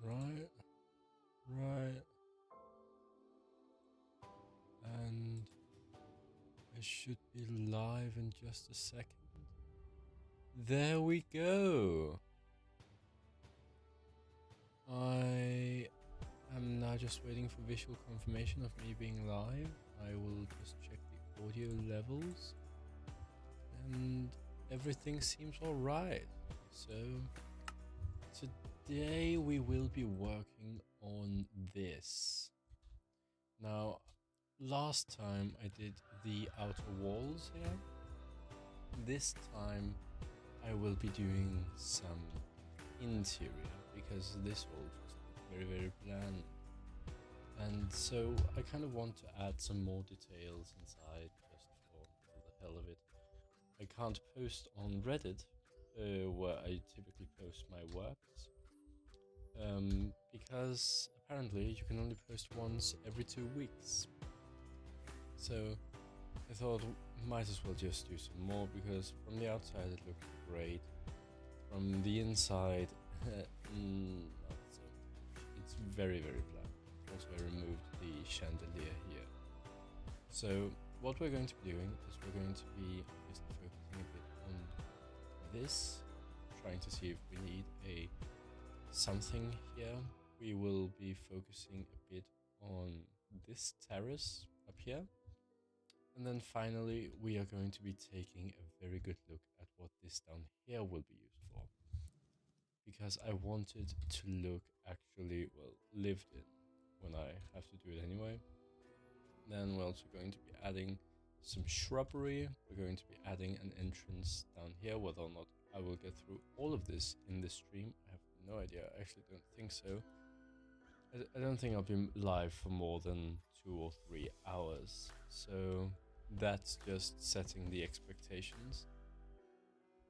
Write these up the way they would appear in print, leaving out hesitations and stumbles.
Right, right. And I should be live in just a second. There we go. I am now just waiting for visual confirmation of me being live. I will just check the audio levels. And everything seems alright. So today we will be working on this. Now, last time I did the outer walls here. This time I will be doing some interior because this all just looked very, very bland. And so I kind of want to add some more details inside just for the hell of it. I can't post on Reddit, where I typically post my works, because apparently you can only post once every 2 weeks. So I thought might as well just do some more because from the outside it looked great. From the inside, not so. It's very, very bland. Also, I removed the chandelier here. So what we're going to be doing is we're going to be just focusing a bit on this, trying to see if we need a something here. We will be focusing a bit on this terrace up here. And then finally, we are going to be taking a very good look at what this down here will be used for. Because I want it to look actually, well, lived in when I have to do it anyway. Then we're also going to be adding some shrubbery. We're going to be adding an entrance down here. Whether or not I will get through all of this in this stream, I have no idea. I actually don't think so. I don't think I'll be live for more than 2 or 3 hours. So that's just setting the expectations.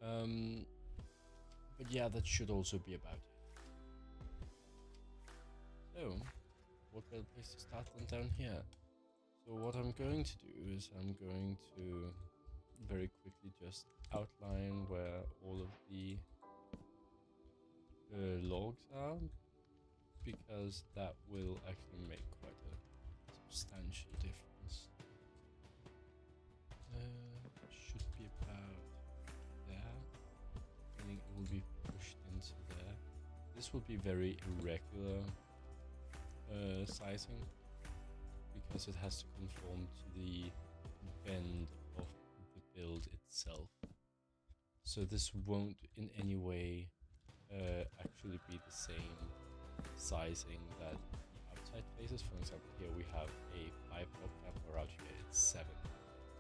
But yeah, that should also be about it. So, what better place to start than down here? So what I'm going to do is I'm going to very quickly just outline where all of the logs are, because that will actually make quite a substantial difference. Should be about there. I think it will be pushed into there. This will be very irregular sizing because it has to conform to the bend of the build itself. So this won't in any way actually be the same sizing that the outside faces. For example, here we have a 5 block cap, or out here it's 7.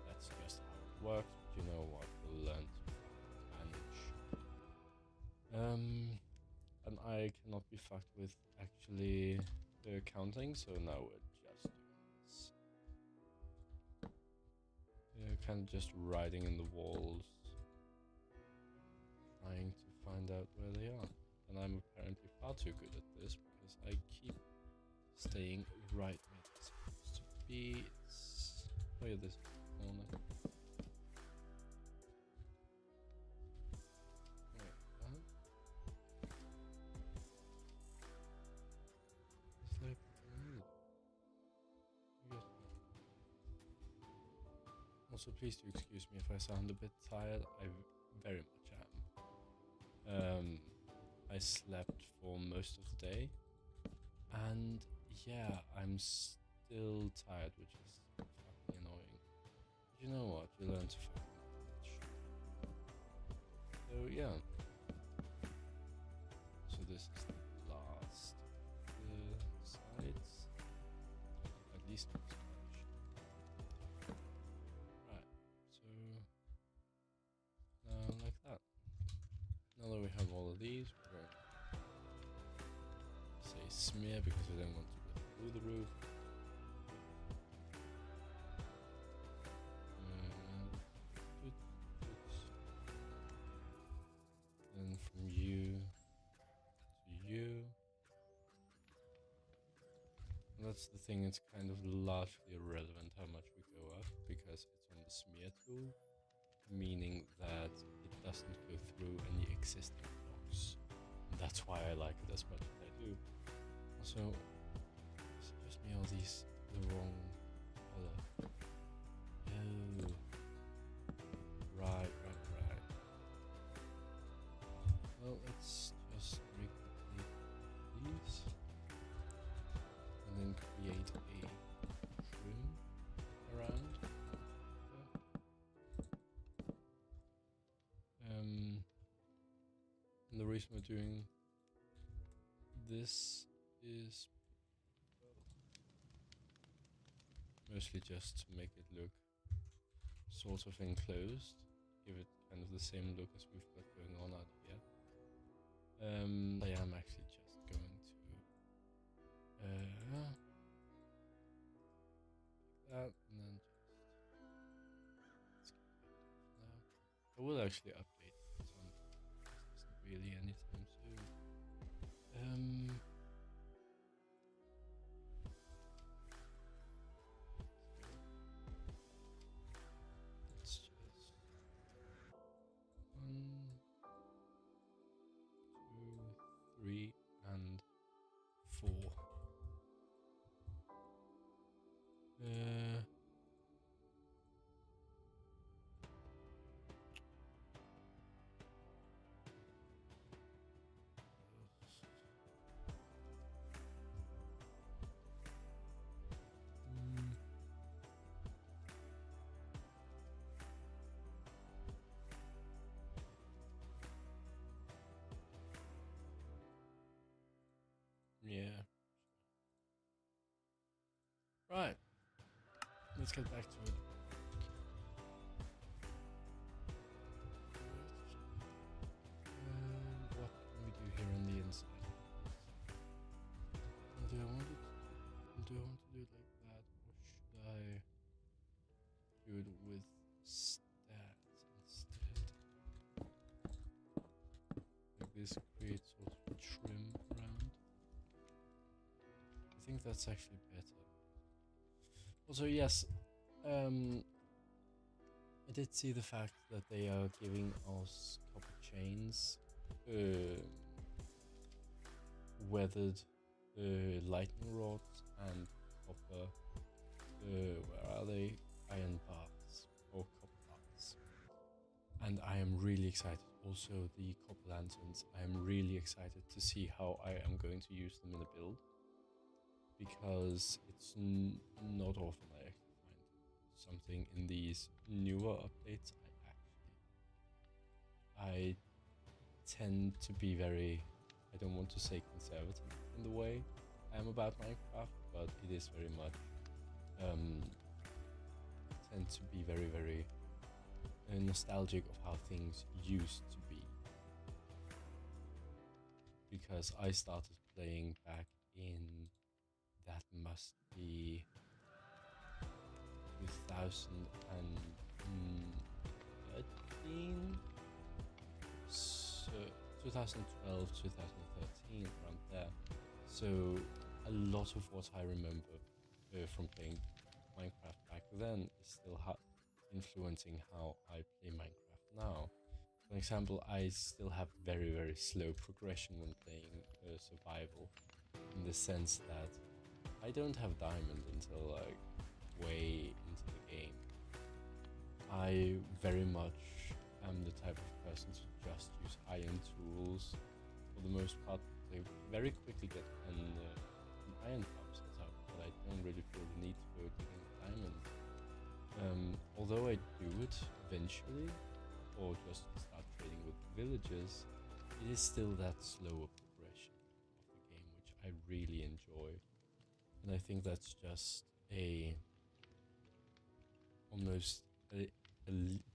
That's just how it works, but you know what, we'll learn to manage. And I cannot be fucked with actually counting, so now we're just doing this. Kind of just writing in the walls, trying to find out where they are. And I'm apparently far too good at this because I keep staying right where it's supposed to be. It's where this corner. Also, please do excuse me if I sound a bit tired. I very much am. I slept for most of the day, and yeah, I'm still tired, which is fucking annoying. But you know what? You learn to fucking manage. So yeah. So this is the last sides, at least. Like that. Now that we have all of these, we're going to say smear because we don't want to go through the roof. And from you to you. And that's the thing, it's kind of largely irrelevant how much we go up because it's on the smear tool, meaning that it doesn't go through any existing blocks. And that's why I like it as much as I do. Also, it's just me all these the wrong color. Oh, right. Well, let's just recreate these and then create a trim around. And the reason we're doing this is mostly just to make it look sort of enclosed, give it kind of the same look as we've got going on out here. I am actually just going to like that, and then just skip that now. I will actually update some. This isn't really anytime soon. Let's just 1, 2, 3, and 4. Yeah. Right. Let's get back to it. What can we do here on the inside? Do I want it? Do I want to do it like that, or should I do it with stats instead? Like this creates sort of a trim around. I think that's actually better. Also, yes, I did see the fact that they are giving us copper chains, weathered lightning rods, and copper, where are they? Iron bars, or copper bars. And I am really excited. Also, the copper lanterns, I am really excited to see how I am going to use them in a build. Because it's not often I actually find something in these newer updates. I tend to be very, I don't want to say conservative in the way I am about Minecraft, but it is very much, tend to be very nostalgic of how things used to be. Because I started playing back in, that must be 2013, so 2012, 2013, around there. So a lot of what I remember from playing Minecraft back then is still influencing how I play Minecraft now. For example, I still have very slow progression when playing survival, in the sense that I don't have diamond until like way into the game. I very much am the type of person to just use iron tools for the most part. They very quickly get an iron farm set up, but I don't really feel the need to go digging diamonds. Although I do it eventually, or just start trading with villagers, it is still that slower progression of the game, which I really enjoy. And I think that's just almost a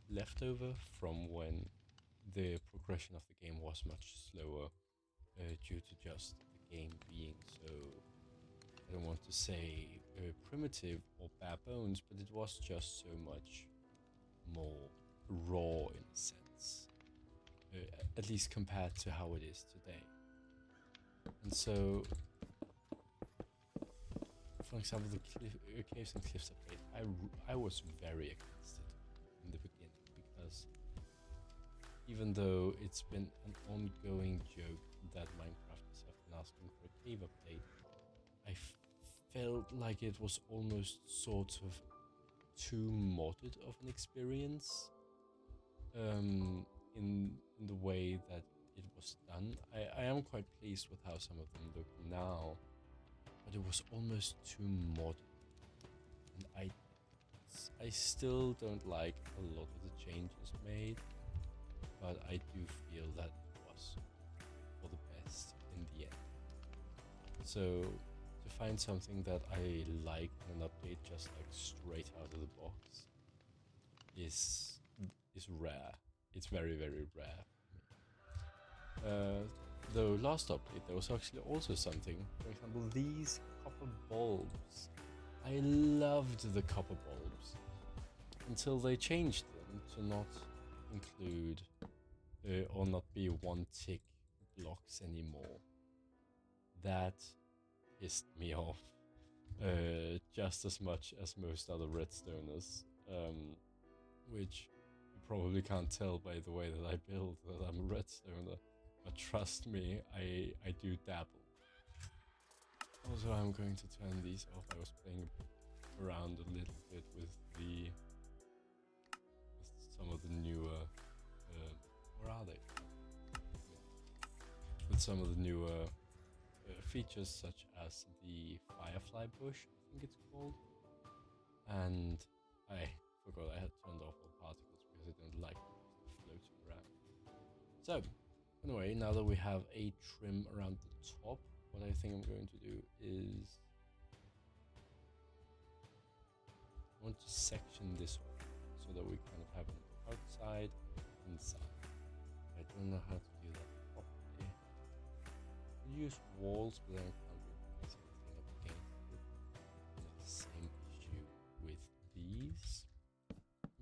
leftover from when the progression of the game was much slower, due to just the game being so, I don't want to say primitive or bare bones, but it was just so much more raw in a sense, at least compared to how it is today. And so, for example, the Caves and Cliffs update, I was very against it in the beginning, because even though it's been an ongoing joke that Minecrafters have been asking for a cave update. I felt like it was almost sort of too modded of an experience, in the way that it was done. I am quite pleased with how some of them look now, but it was almost too modded, and I still don't like a lot of the changes made, but I do feel that it was for the best in the end. So to find something that I like in an update just like straight out of the box is rare. It's very, very rare for me. Though last update there was actually also something. For example, these copper bulbs. I loved the copper bulbs until they changed them to not include or not be one tick blocks anymore. That pissed me off just as much as most other redstoners, which you probably can't tell by the way that I build that I'm a redstoner, but trust me, I do dabble. Also, I'm going to turn these off. I was playing around a little bit with some of the newer, where are they? With some of the newer features, such as the firefly bush, I think it's called. And I forgot I had turned off all particles because I don't like them floating around. So, anyway, now that we have a trim around the top, what I think I'm going to do is I want to section this off so that we kind of have an outside, inside. I don't know how to do that properly. I use walls, but I can't really place anything up against it. And the same issue with these,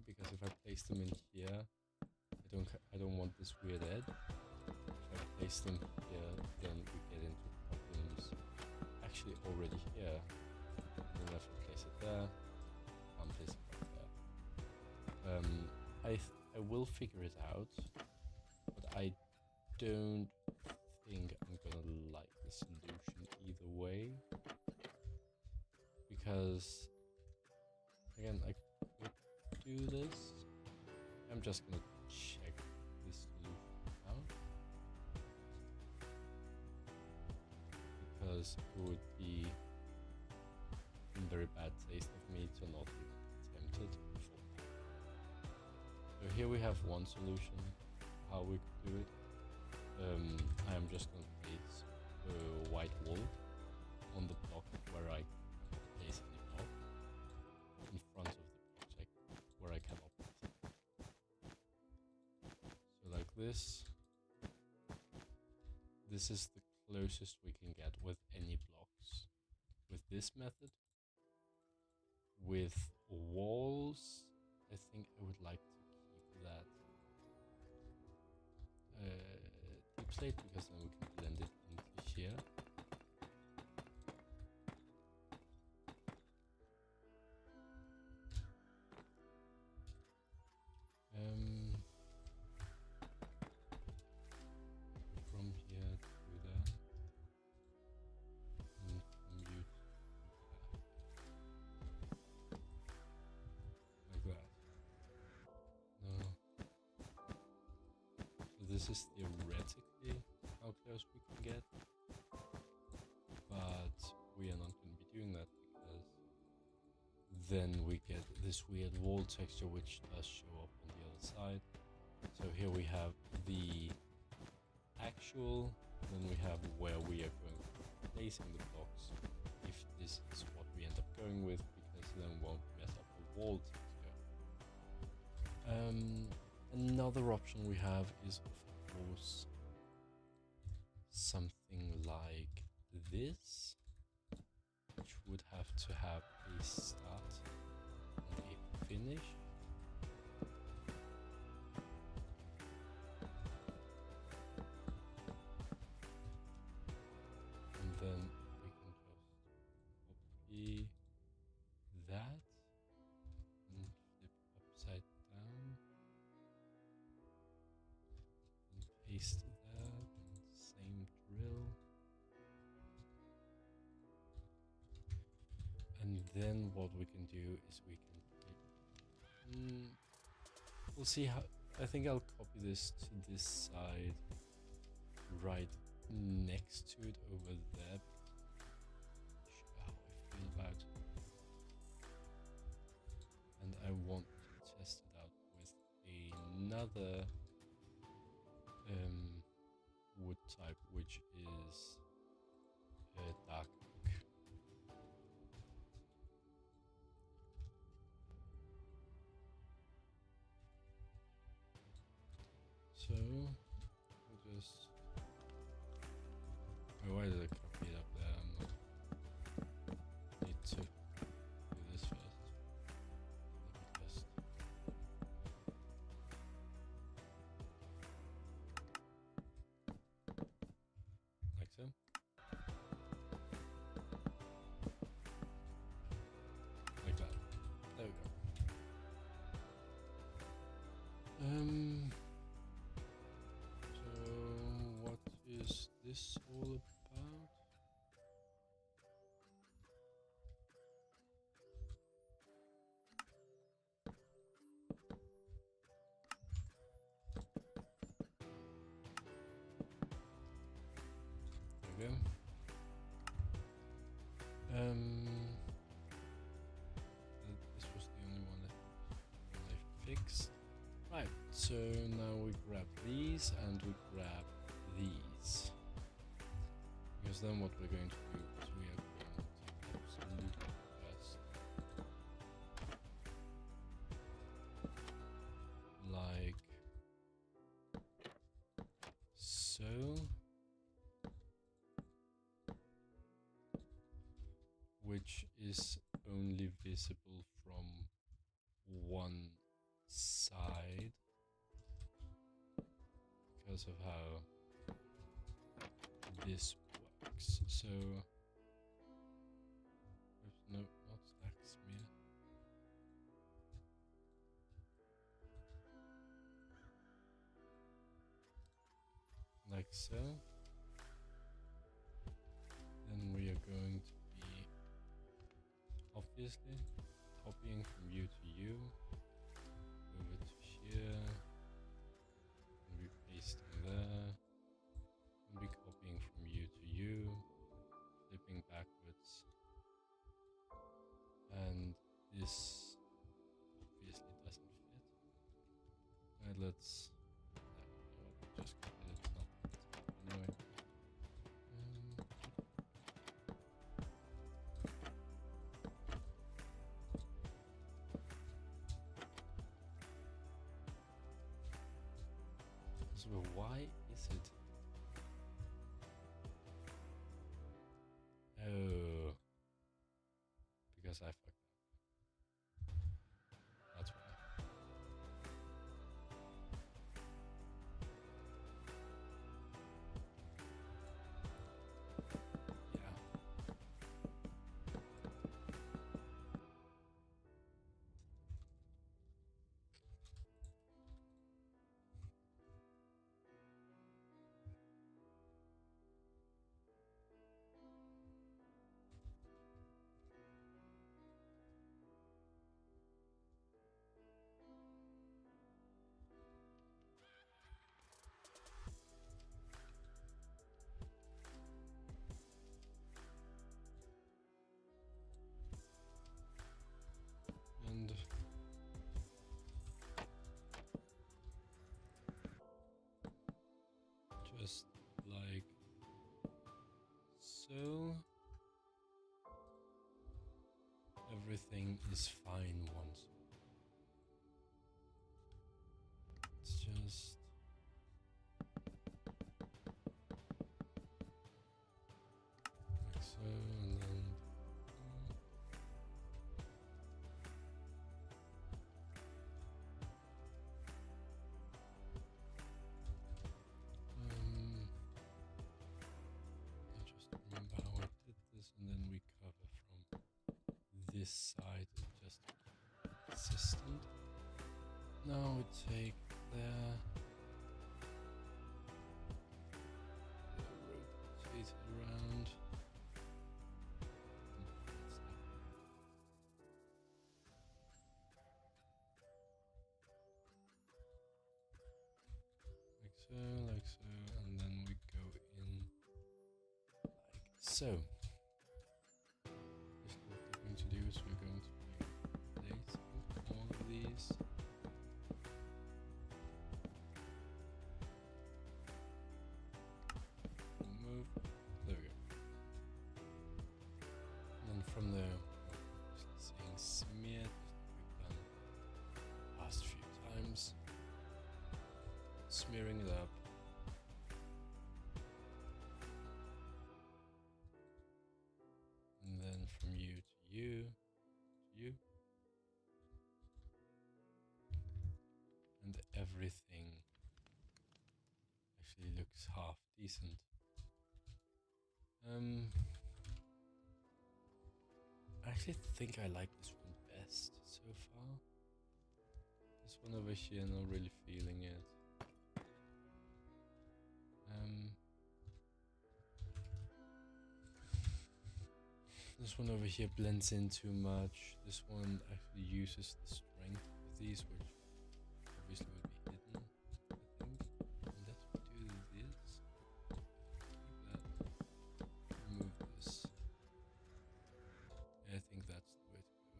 because if I place them in here, I don't want this weird edge. If I place them here, then we get into problems actually already here. And then if I place it there, can't place it right there. I will figure it out, but I don't think I'm gonna like the solution either way, because again, I could do this. I'm just gonna check this solution out, because it would be in very bad taste of me to not be tempted before. So here we have one solution how we could do it. I'm just going to place a white wool on the block where I place any block in front of the project where I cannot place it. So like this. This is the closest we can get with any blocks. With this method, with walls, I think I would like to keep that deep slate, because then we can blend it into here. From here to there, and from you to there, like that. No. So this is theoretically how close we can get, but we are not going to be doing that, because then we get this weird wall texture which does show up on the other side. So here we have the actual, then we have where we are going to be placing the blocks, if this is what we end up going with, because then we won't mess up the wall texture. Another option we have is, of course, something like this, which would have to have a start and a finish. And then we can just copy that and flip upside down and paste that, and same then what we can do is we can we'll see how. I think I'll copy this to this side, right next to it over there. How I feel about it. And I want to test it out with another wood type, which is dark oak. So we'll just. Oh, why did I copy it up there? I'm not. Need to do this first. Let me just. Like so. Like that. There we go. So what is this all about? There we go. This was the only one that I fixed. Right, so now we grab these and we grab these. Because then what we're going to do is we are going to absolutely just like so, which is only visible from one side because of how this works. So no, not stacks me. Like so. Then we are going to be obviously copying from you to you over to here, and be pasting there, and be copying from you to you, flipping backwards, and this obviously doesn't fit. Right, let's just copy it. It's not anyway. So why is it? Oh, because I fucked up. That's why. Yeah. And just like so, everything is fine once. It's just like so, and then I just remember how I did this, and then we cover from this side, just consistent. Now we take there, rotate it around. So, just what we're going to do is we're going to be placing all of these. Move. There we go. And then from there, saying smear, just like we've done the past few times. Smearing it up. And then from you to you, to you. And everything actually looks half decent. I actually think I like this one best so far. This one over here, not really feeling it. This one over here blends in too much. This one actually uses the strength of these, which obviously would be hidden, I think. Unless we do this, like that. Remove this. Yeah, I think that's the way to go.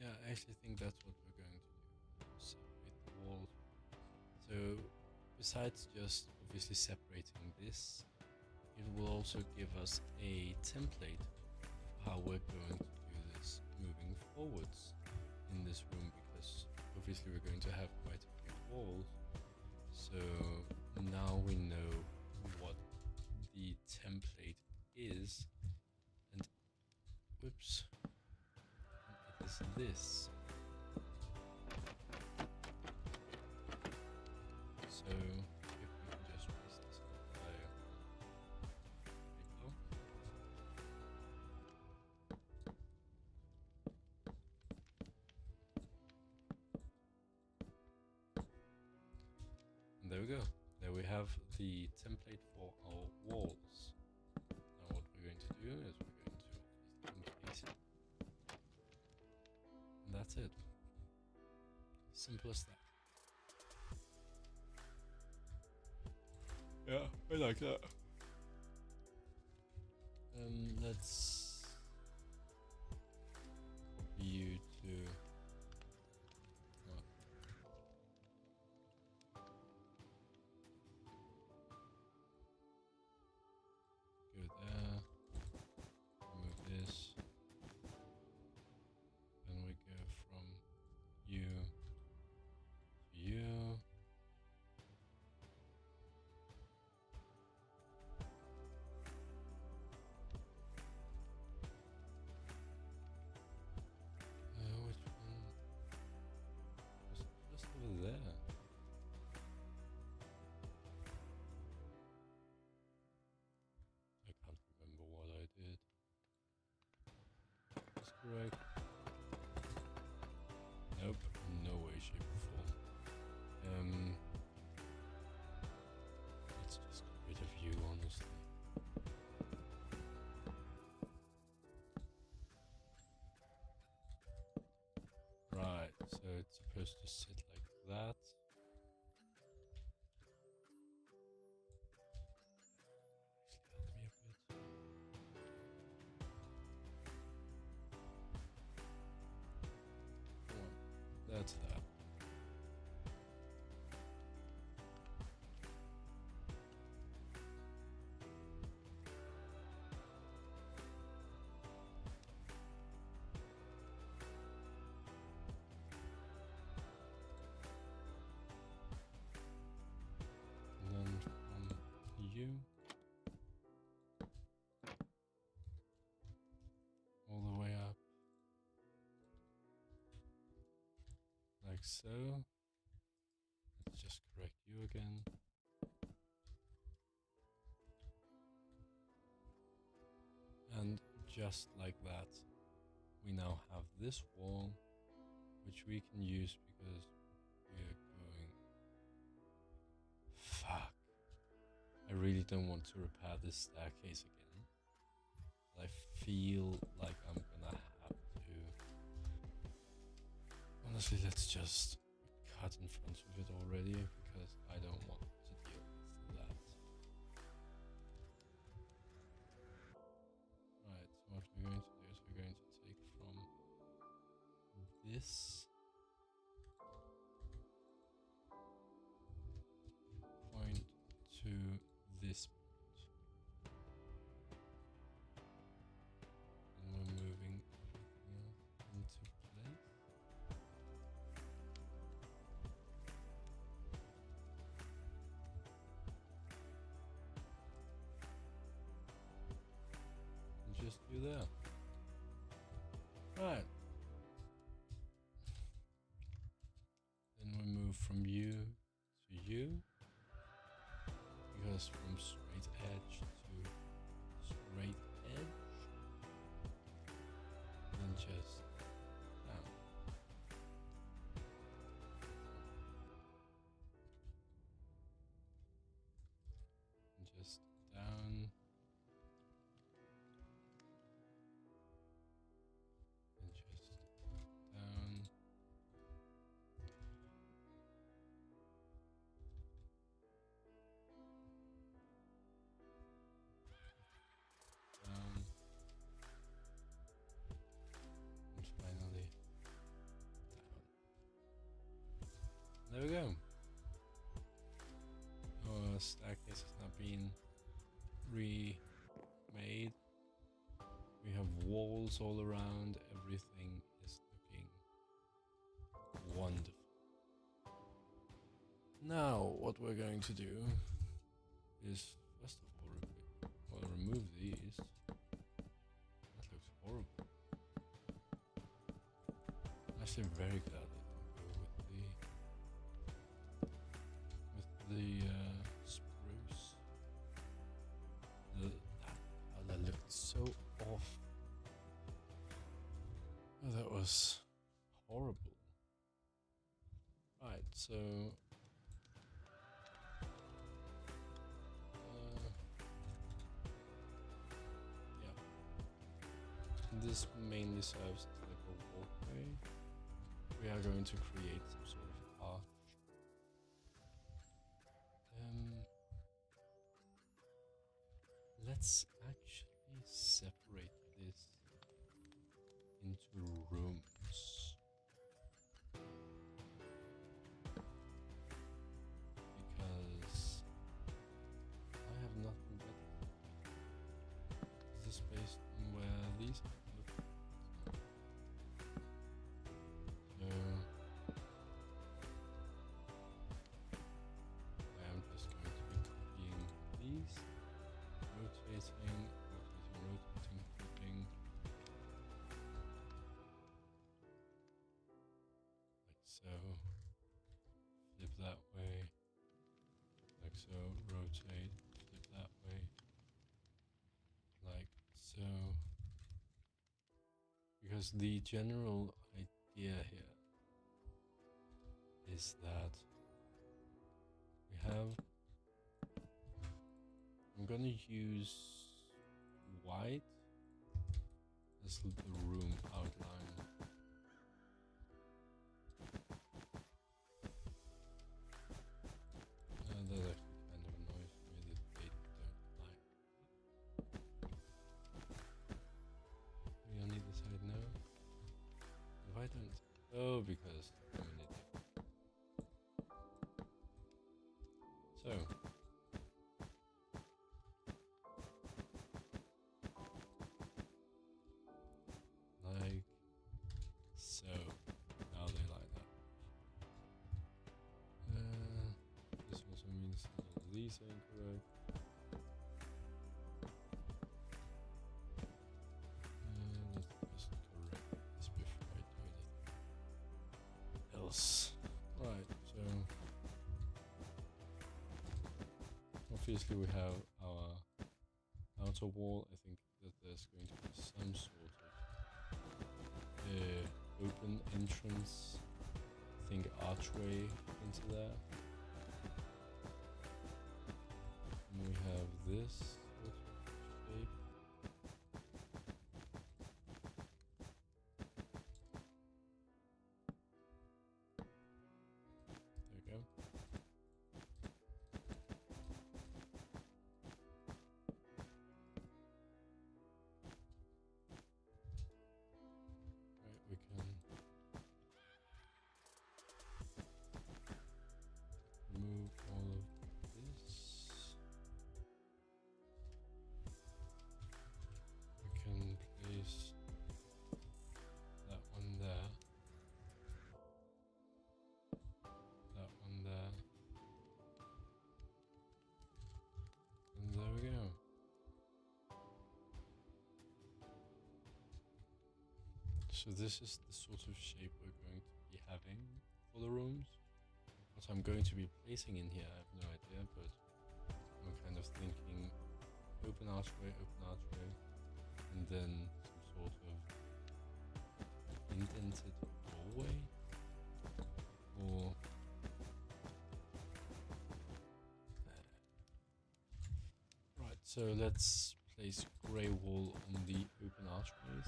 Yeah, I actually think that's what we're going to do. Separate the walls. So, besides just obviously separating this, it will also give us a template for how we're going to do this moving forwards in this room, because obviously we're going to have quite a few walls. So now we know what the template is, and whoops, and it is this. So if we can just raise this up by below. And there we go. There we have the template for our walls. Now what we're going to do is we're going to increase it. And that's it. Simple as that. Yeah, I like that. Let's copy you to go there, remove this, then we go from you to you. Which one? Was it just over there? I can't remember what I did. That's correct. Nope, no way, shape, or form. Let's just get rid of you, honestly. Right, so it's supposed to sit like that. Actually, help me a bit. Come on, that's that. And then from you all the way up, like so. Let's just correct you again. And just like that, we now have this wall, which we can use because we are going... Fuck. I really don't want to repair this staircase again. I feel like I'm gonna have to. On Honestly, let's just cut in front of it already because I don't want to deal with that. Right, so what we're going to do is we're going to take from this point to this point. And we're moving everything else into place. And just do that. Right. Then we move from you to you. Because from straight edge to straight edge. And just down. And just down. And just down. Down. And finally down. There we go. Our staircase has now been remade. We have walls all around. Everything is looking wonderful. Now, what we're going to do is, first of all, remove these. That looks horrible. I'm actually very glad I didn't go with the spruce. That looked so off. Oh, that was horrible. Right, so yeah, this mainly serves as like a walkway. We are going to create some sort of arch. Let's actually separate this into rooms. Because I have nothing better. Is this based on where these look? So I am just going to be copying these, rotating, flipping. Like so. Flip that way. Like so. Rotate, flip that way. Like so. Because the general idea here is that we have, I'm gonna use white as the room outline. That actually kind of annoys me that they don't like. Maybe on either side now. If I don't, oh, because I'm an idiot. So. Like so. Now they like that. This also means all these are incorrect. Let's just correct this before I do anything else. Right, so obviously we have our outer wall. I think that there's going to be some sort of open entrance, I think archway into there. And we have this sort of shape. So this is the sort of shape we're going to be having for the rooms. What I'm going to be placing in here, I have no idea, but I'm kind of thinking open archway, and then some sort of indented doorway, or right. So let's place grey wall on the open archways.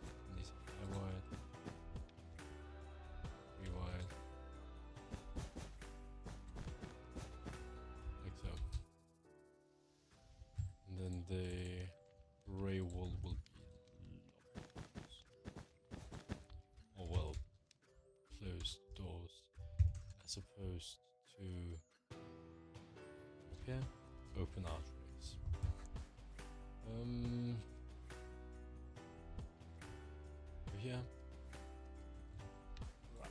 And these are wide, 3 wide, like so. And then the grey wall will be locked, or well, closed doors, as opposed to here, open archways. Here. Right.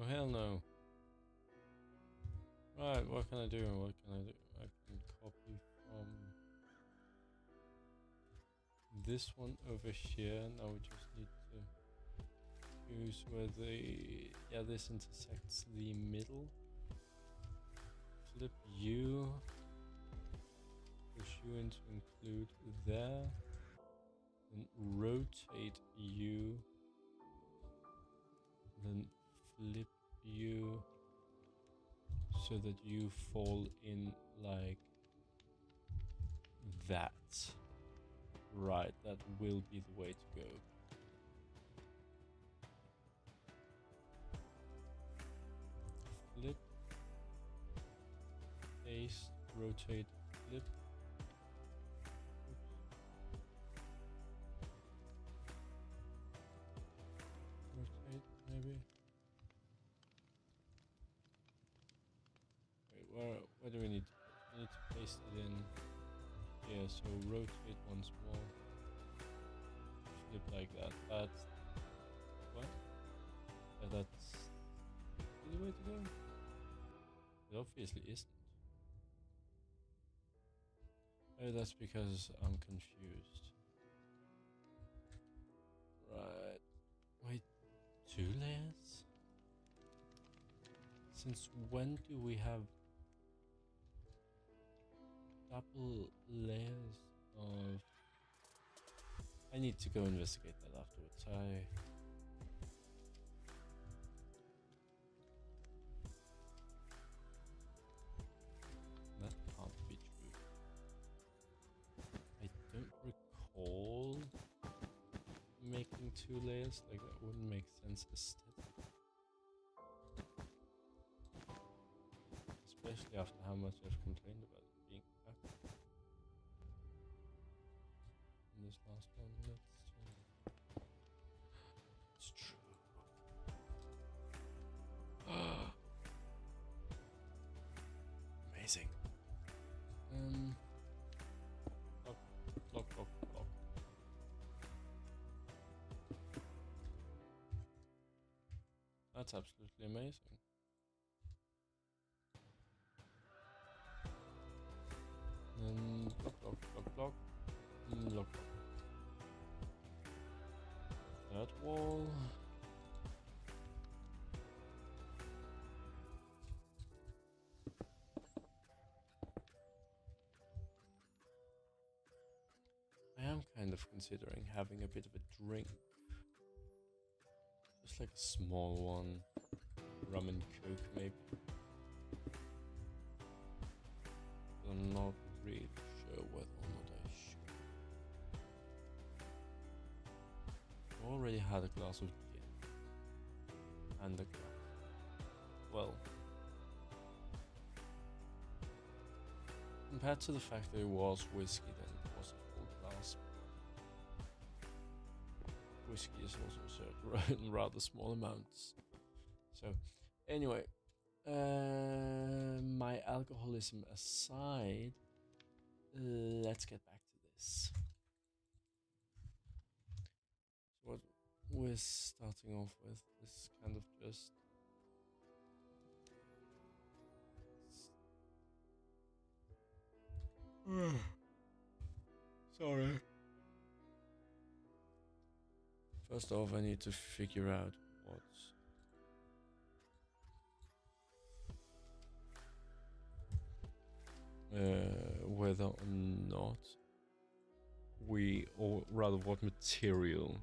Oh hell no. Right, what can I do? What can I do? I can copy from this one over here. Now we just need to choose where this intersects the middle. Flip U. Push U in to include there. Then rotate U. Then flip U so that you fall in like that. Right, that will be the way to go. Flip, paste, rotate, flip. Rotate, maybe. Wait, where do we need to put? We need to paste it in here, so rotate once more. Flip like that. That's what? Yeah, that's the way to go. It obviously isn't. Oh, that's because I'm confused. Right. Wait, 2 layers? Since when do we have double layers of... I need to go investigate that afterwards. That can't be true. I don't recall making 2 layers, like that wouldn't make sense aesthetically. Especially after how much I've complained about it being ugly. In this last one, it's true. Amazing. Lock. That's absolutely amazing. Then block. Lock. That wall. I am kind of considering having a bit of a drink. Just like a small one. Rum and coke, maybe. But I'm not really sure whether or not I should. I already had a glass of gin. And underground. Well, compared to the fact that it was whiskey, then it was a full glass. Whiskey is also served in rather small amounts. So, anyway, my alcoholism aside, let's get back to this. So what we're starting off with is kind of just sorry. First off, I need to figure out whether or not or rather what material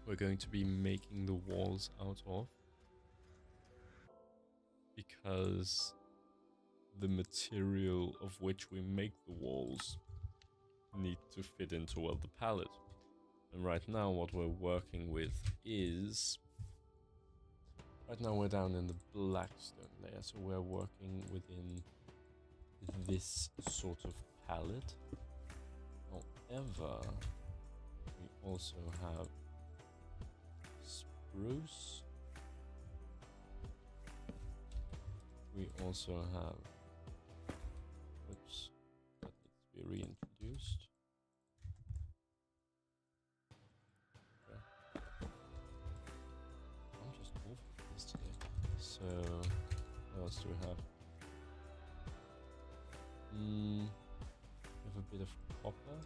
we're going to be making the walls out of, because the material of which we make the walls need to fit into, well, the palette. And right now what we're working with is, right now we're down in the black stone layer, so we're working within this sort of palette. However, we also have spruce. We also have, oops, that needs to be reintroduced. Okay. I'm just awful at this today. So, what else do we have? We have a bit of copper.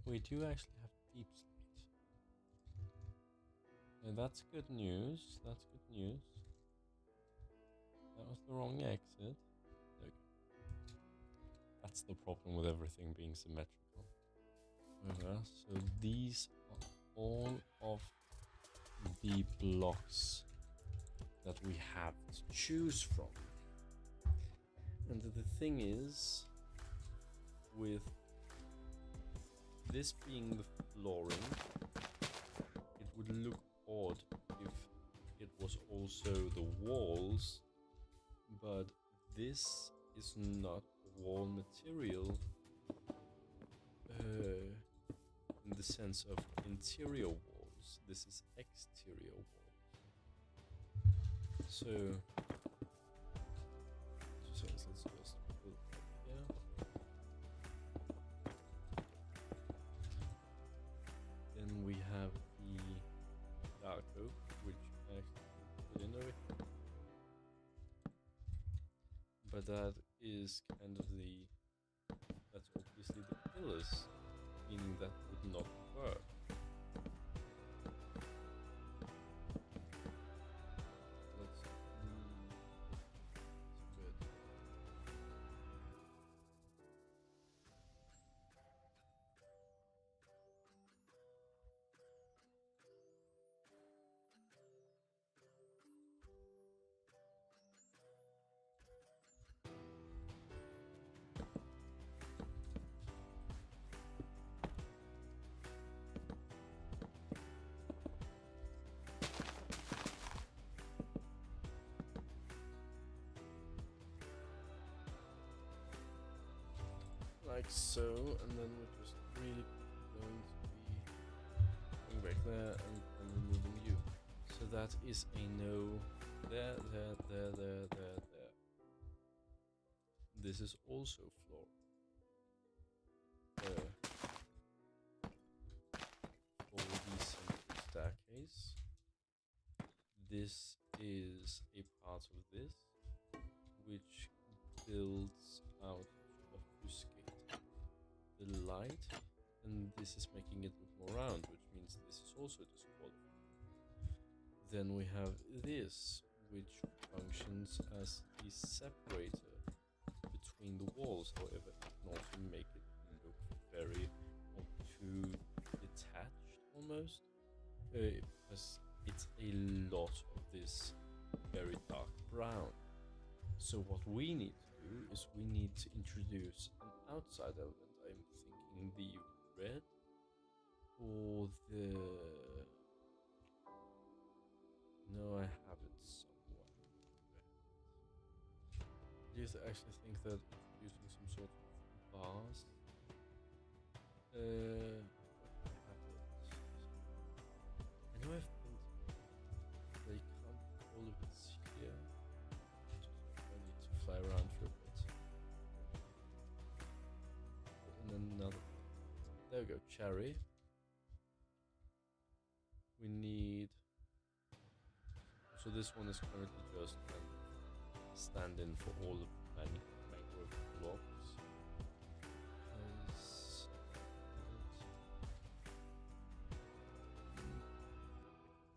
We do actually have deep slate. And that's good news. That's good news. That was the wrong exit. Okay. That's the problem with everything being symmetrical. So these are all of the blocks that we have to choose from. And the thing is, with this being the flooring, it would look odd if it was also the walls, but this is not wall material in the sense of interior walls. This is exterior walls. So let's just put it here. Then we have the dark oak, which I actually put in over here. But that is kind of that's obviously the pillars, meaning that would not work. Like so, and then we're just really going to be going back there and removing you. So that is a no. There. This is also floor. For the central staircase. This is a part of this, which builds out of the light, and this is making it look more round, which means this is also disqualified. Then we have this, which functions as the separator between the walls. However, it can also make it look very too detached almost, because it's a lot of this very dark brown. So what we need to do is we need to introduce an outside element. I'm thinking the red or the Do you actually think that introducing some sort of bars would have it? I know I've been. They can't call if it's here. I need to fly around for a bit. And another. There we go. Cherry. We need. So this one is currently just stand-in for all the mangrove blocks.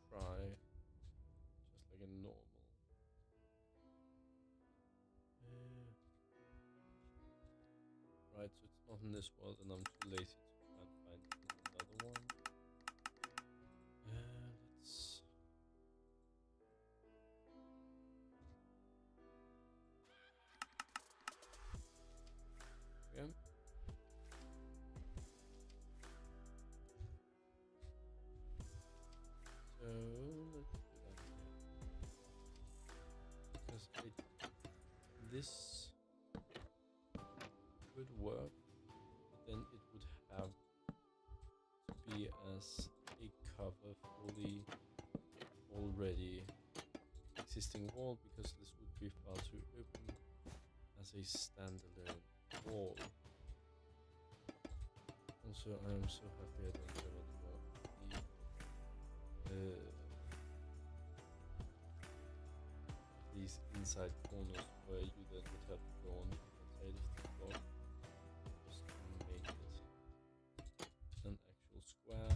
Try just like a normal. Right, so it's not in this world, and I'm too lazy to try and find another one. Let's. Okay. So let's do that again. Because this would work, but then it would have to be as a cover for the already existing wall, because this would be far too open as a standalone wall. Also, I am so happy I don't have these inside corners where you then would have to go on different side of the block just to make it an actual square,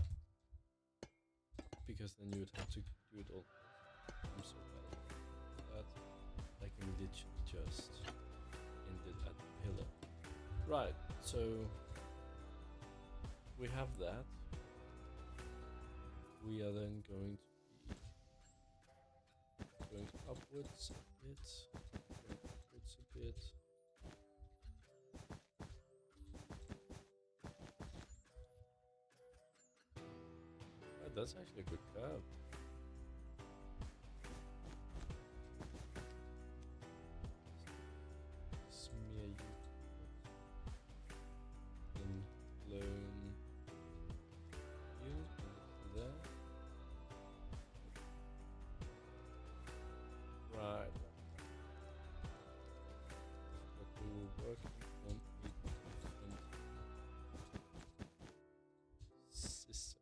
because then you would have to do it all. I'm so bad at that. I can literally just end it at the pillar. Right, so we have that. We are then going to be going upwards a bit, going upwards a bit. Oh, that's actually a good curve. Smear you in clone you there. Right. But we were working on a different system.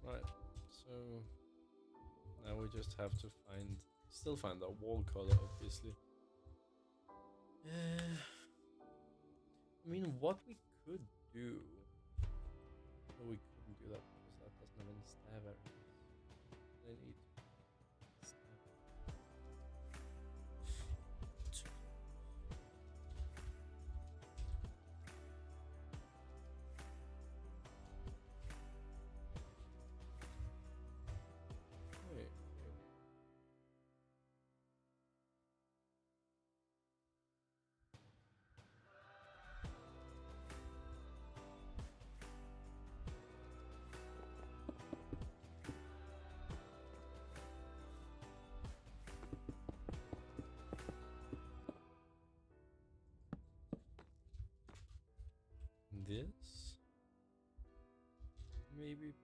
Right, so now we just have to still find our wall color, obviously. I mean, what we could do, no, we couldn't do that because that doesn't have any stab areas. I need stab. Wait. This maybe is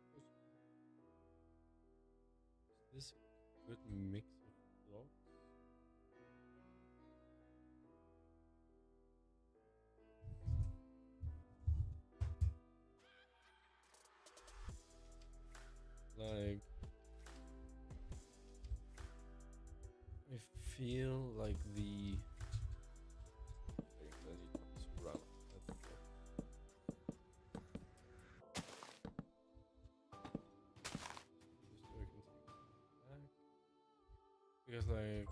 this a good mix of blocks? Like, I feel like the. I need to run at the top. Just so I can take it back. Because like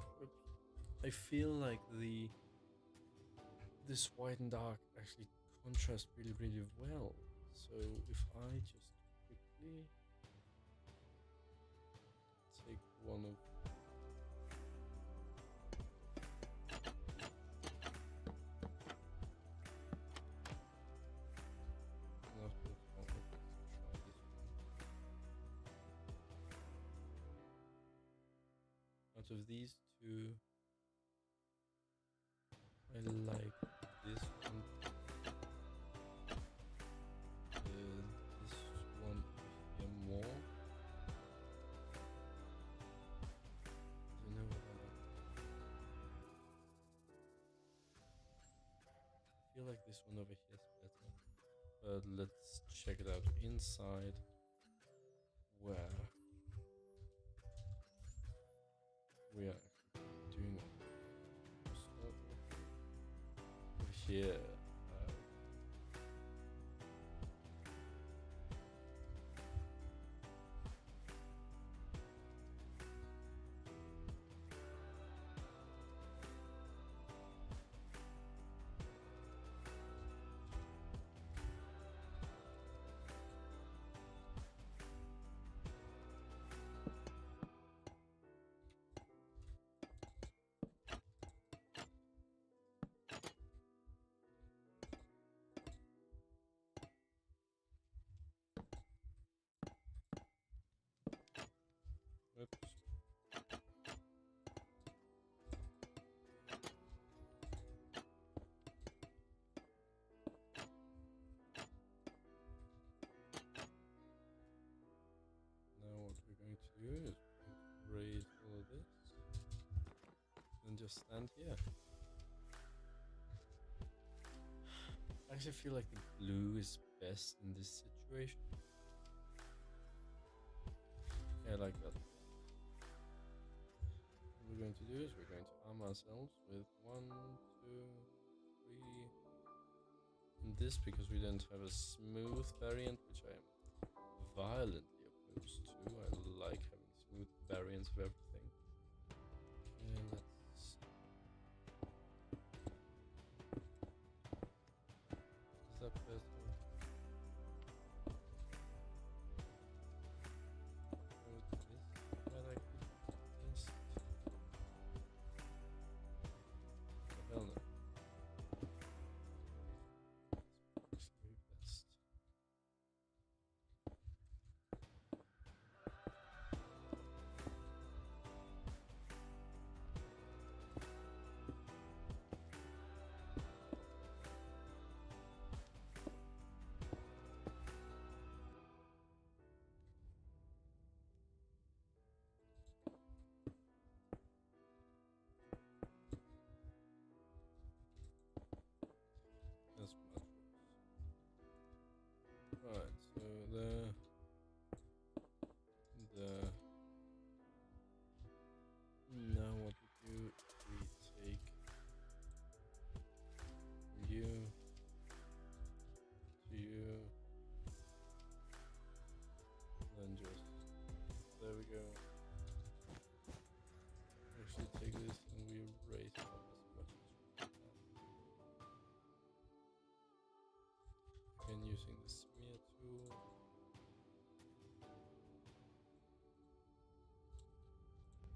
I feel like this white and dark actually contrast really well. So if I just quickly take one of out of these two, I like this one. This one here more. You know what I like? I feel like this one over here is better. But let's check it out inside. Where we are actually doing it. Start over here. Oops. Now what we're going to do is raise all of this and just stand here. I actually feel like the blue is best in this situation. Yeah, I like that. What we're going to do is we're going to arm ourselves with 1, 2, 3. And this because we don't have a smooth variant, which I am violently opposed to. I like having smooth variants of everything. And let's. Is that better? Hell no. Best. That's much worse. Right, so now what we do, we take you to you, then just there we go. Actually take this and we raise it up as much as we can. Again using the smear tool.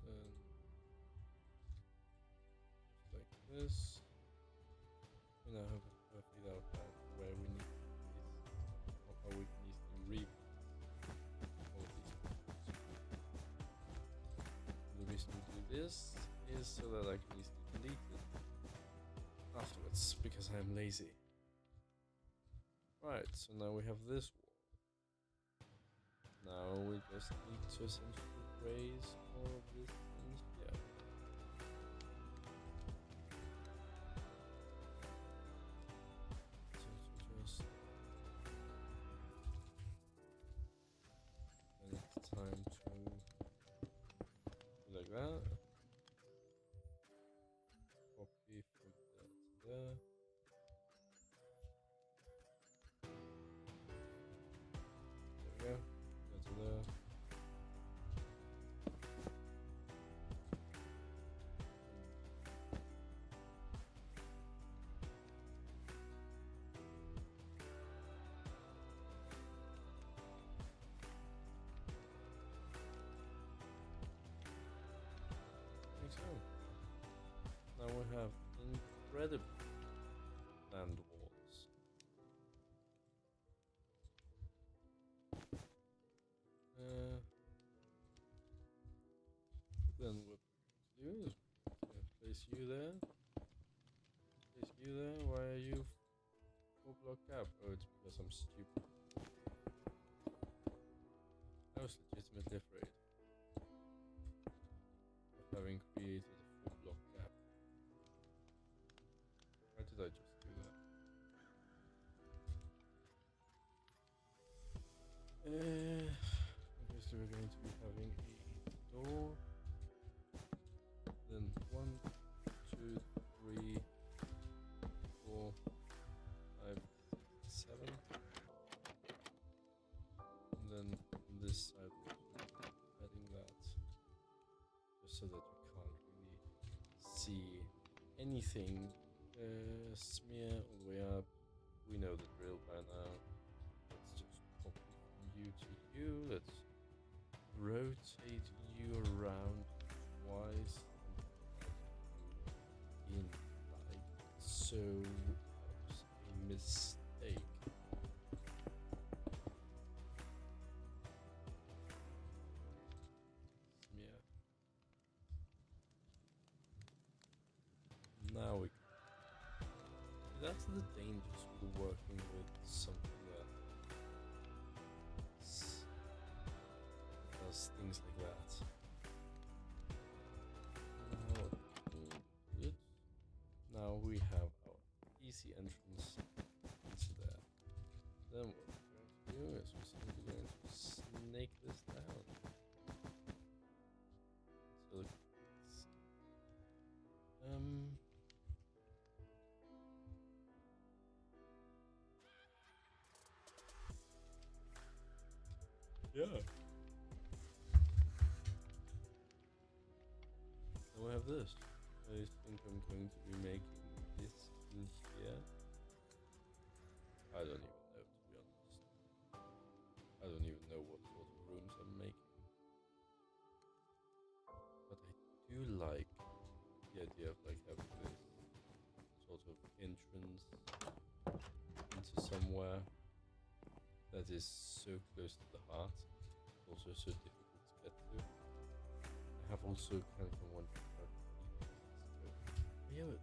Then just like this. We now have a perfect outline where we need these, or how we can easily replace all of these points. The reason we do this is so that I can easily delete it afterwards, because I'm lazy. Right, so now we have this wall. Now we just need to essentially raise all of this in here. So to just and it's time to do like that. I have incredible land walls. Then what we're going to do is place you there. Place you there. Why are you 4 block gap? Oh, it's because I'm stupid. I was legitimately afraid of having created a 4 block gap. Why did I just do that? Obviously we're going to be having a door. Then 1, 2, 3, 4, 5, 6, 7. And then on this side we're adding that. Just so that you can't really see anything. Smear all the way up. We know the drill by now. Let's just copy from you to you. Let's rotate you around twice. In like so. That was a mistake. Smear. Now we can. That's the dangers with working with something that does things like that. Now we have our easy entrance into there. Then what we're going to do is we're simply going to snake this down. So look at this. Yeah. Then we have this. I think I'm going to be making this in here. I don't even know, to be honest. I don't even know what sort of rooms I'm making. But I do like the idea of like having this sort of entrance into somewhere that is so close to the heart, also so difficult to get to. I have also kind of wondered how yeah, you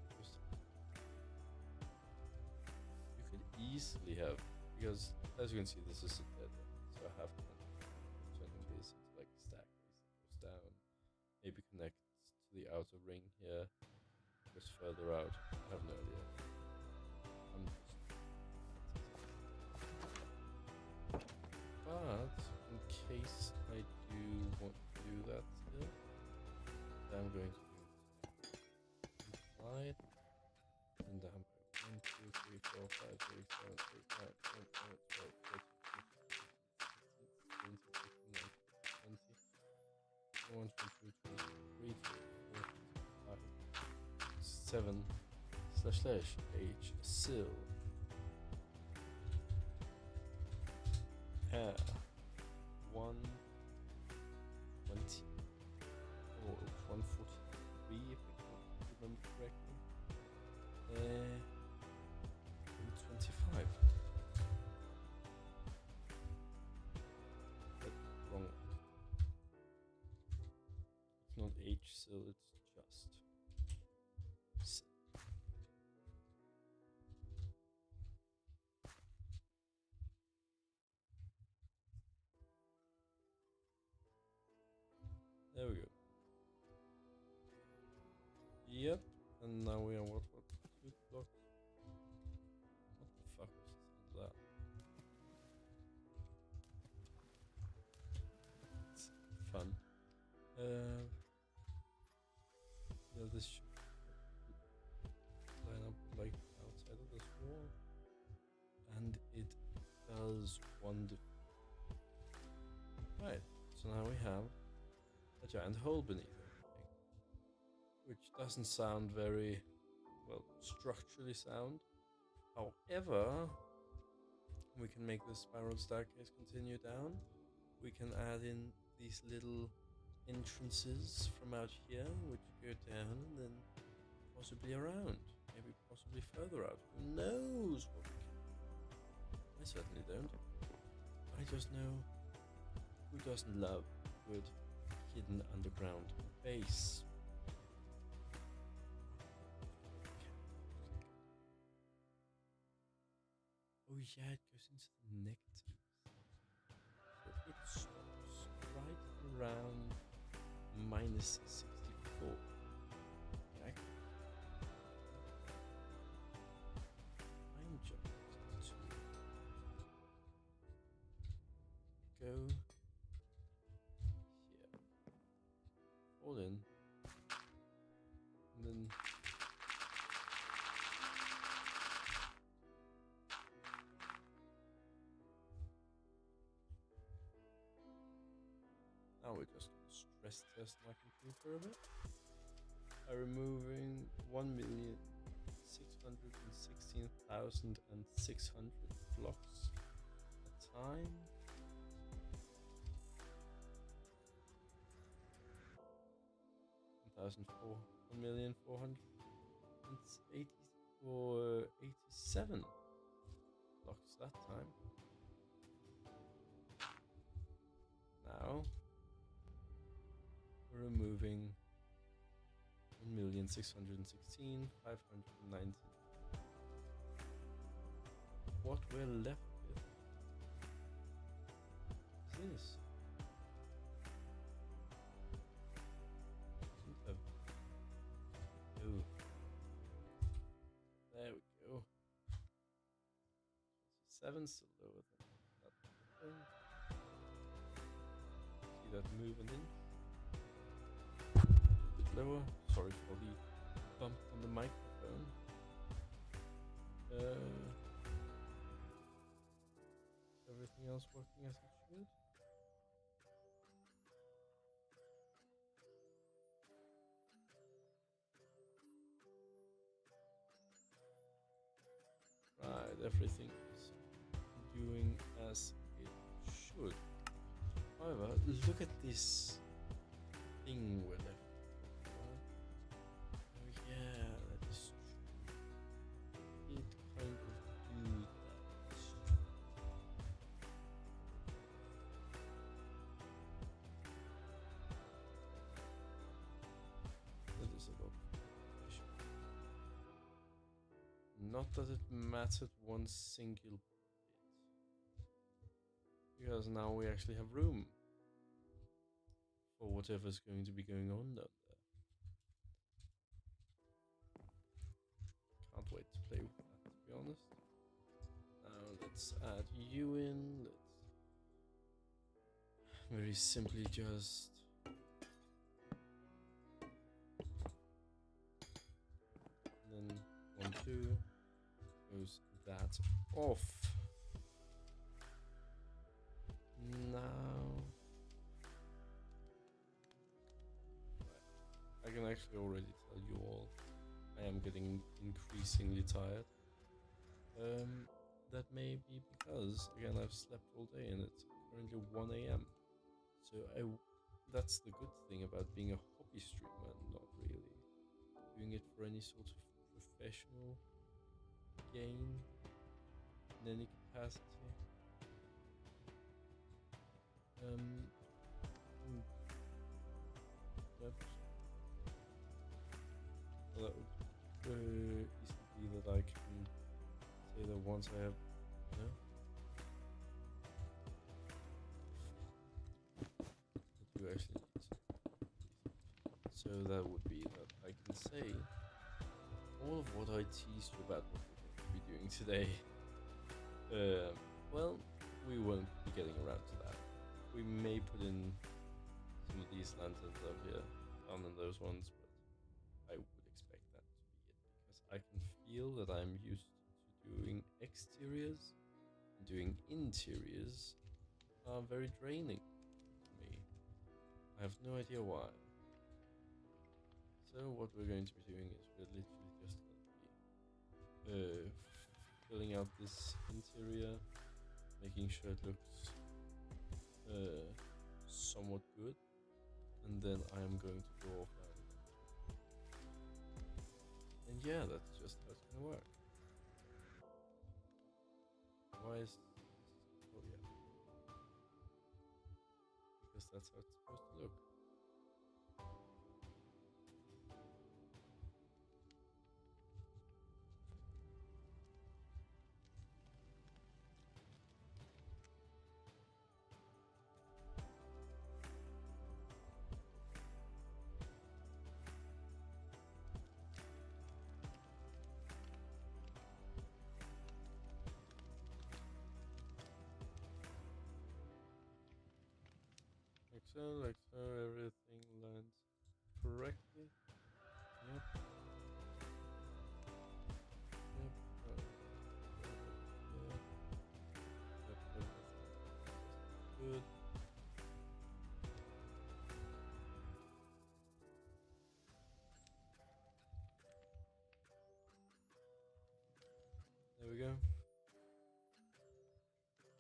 could easily have, because as you can see this is a dead end, so I have kind of turning this into like a staircase that goes down, maybe connects to the outer ring here, goes further out. I have no idea. I'm just but in case I do want to do that still, I'm going to do slide and down by 1, 2, 3, 4, 5, 6, 7, 8, 9, 10, 11, 12, 13, 14, 15, 16, 17, 18, 19, 20, 21, 22, 23, 24, 25, 7 // H sill hair 120 or 143 if I remember correctly. 125. That's wrong. It's not H sill, it's just sill. There we go. Yep, and now we are what 2 blocks? What the fuck was that? It's fun. Yeah, this should line up like outside of this wall, and it does wonderful. Right, so now we have a giant hole beneath everything, which doesn't sound very, well, structurally sound. However, we can make the spiral staircase continue down. We can add in these little entrances from out here, which go down and then possibly around, maybe possibly further out. Who knows what we can do? I certainly don't. I just know who doesn't love good hidden underground base. Oh yeah, it goes into the negative. So it stops right around minus 64. Yeah, I'm just to go here, all in, and then now we're just going to stress test my computer a bit by removing 1,616,600 blocks at a time. One million 87 blocks that time. Now we're removing 1,616,590. What we're left with is this. Oh. There we go. 27, so lower than that. See that move an inch? A bit lower. Sorry for the bump on the microphone. Everything else working as it should. Right, everything is doing as it should. However, look at this thing we're left with. Oh yeah, that is true. It kind of do that. That is a lot of information. Not that it mattered one single bit. Because now we actually have room for whatever's going to be going on down there. Can't wait to play with that, to be honest. Now let's add you in. Let's very simply just and then 1, 2 goes that off. Now I can actually already tell you all I am getting increasingly tired. That may be because again I've slept all day and it's currently 1 a.m. So that's the good thing about being a hobby streamer, not really doing it for any sort of professional gain in any capacity. Yep. Well, that would easily be that I can say that once I have no. I do actually need to. So that would be that I can say all of what I teased you about what we're going to be doing today. Well, we won't be getting around to that. We may put in some of these lanterns over here, down in those ones, but I would expect that to be it because I can feel that I'm used to doing exteriors and doing interiors are very draining for me. I have no idea why. So what we're going to be doing is we're literally just going to be filling out this interior, making sure it looks somewhat good, and then I am going to go off And yeah, that's just how it's gonna work. Why is... Oh yeah. Because that's how it's supposed to look. Like so, everything lands correctly. Yep. Yep. Yeah. Yep, everything good. There we go.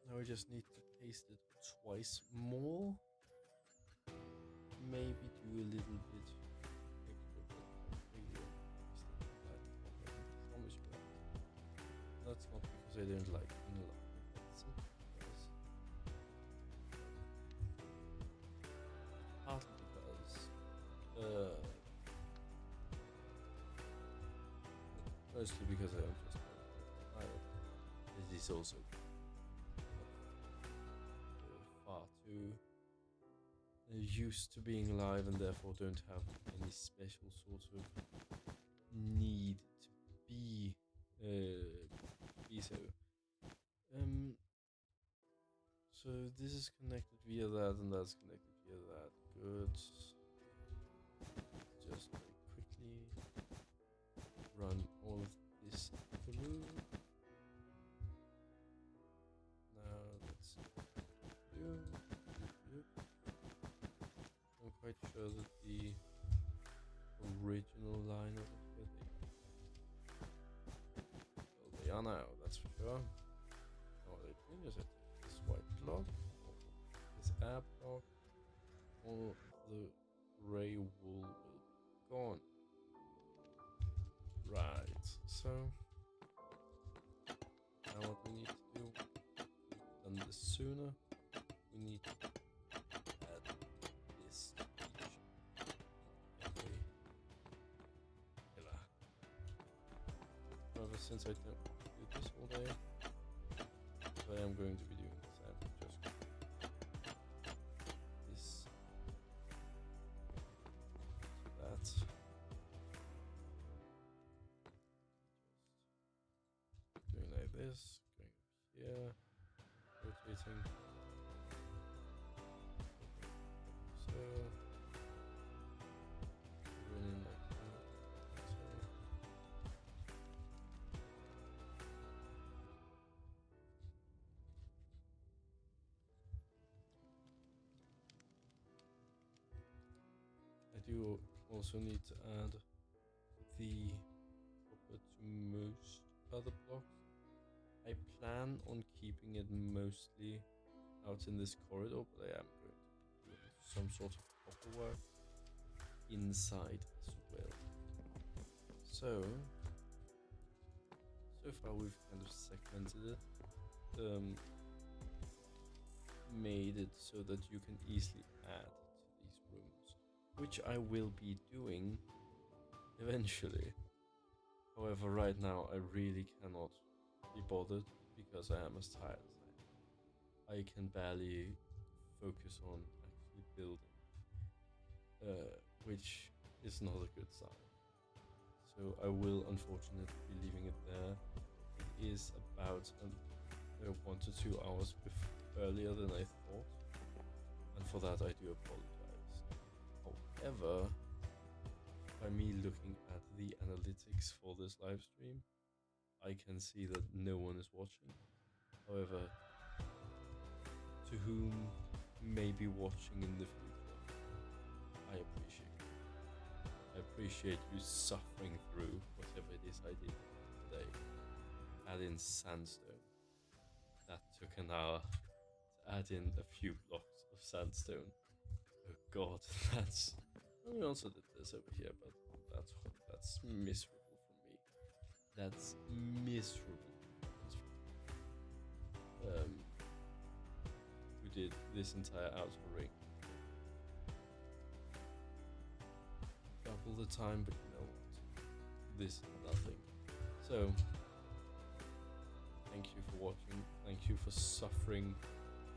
Now we just need to paste it twice more. Maybe do a little bit extra, but I really don't paste it that I promise you that. That's not because I don't like inline, that's because partly because mostly because I don't just like the style. This is also far too used to being live and therefore don't have any special sort of need to be so. So this is connected via that and that's connected via that. Good. Just very quickly run all of this through. Now let's do. I'm quite sure that the original line of it here, well, they are now, that's for sure. Now what they're doing is I take this white block, this air block, all the gray wool will be gone. Right, so now what we need to do, we've done this sooner, we need to add this to every pillar. However, since I don't do this all day, I am going to be doing this. I'm just this, that. Just doing like this, going up here, rotating. So, running like that. I do also need to add the proper to most other blocks. I plan on keeping it mostly out in this corridor, but I am going to do some sort of proper work inside as well. So far we've kind of segmented it, made it so that you can easily add to these rooms, which I will be doing eventually. However, right now I really cannot be bothered because I am as tired as I am. I can barely focus on actually building, which is not a good sign. So I will unfortunately be leaving it there. It is about 1 to 2 hours earlier than I thought, and for that I do apologize. However, by me looking at the analytics for this live stream, I can see that no one is watching. However, to whom may be watching in the future, I appreciate it. I appreciate you suffering through whatever it is I did today. Add in sandstone. That took an hour to add in a few blocks of sandstone. Oh god, that's... I also did this over here, but that's miserable for That's miserable. We did this entire outer ring. Double the time, but you know what? This is nothing. So, thank you for watching. Thank you for suffering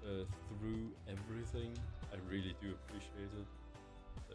through everything. I really do appreciate it. So.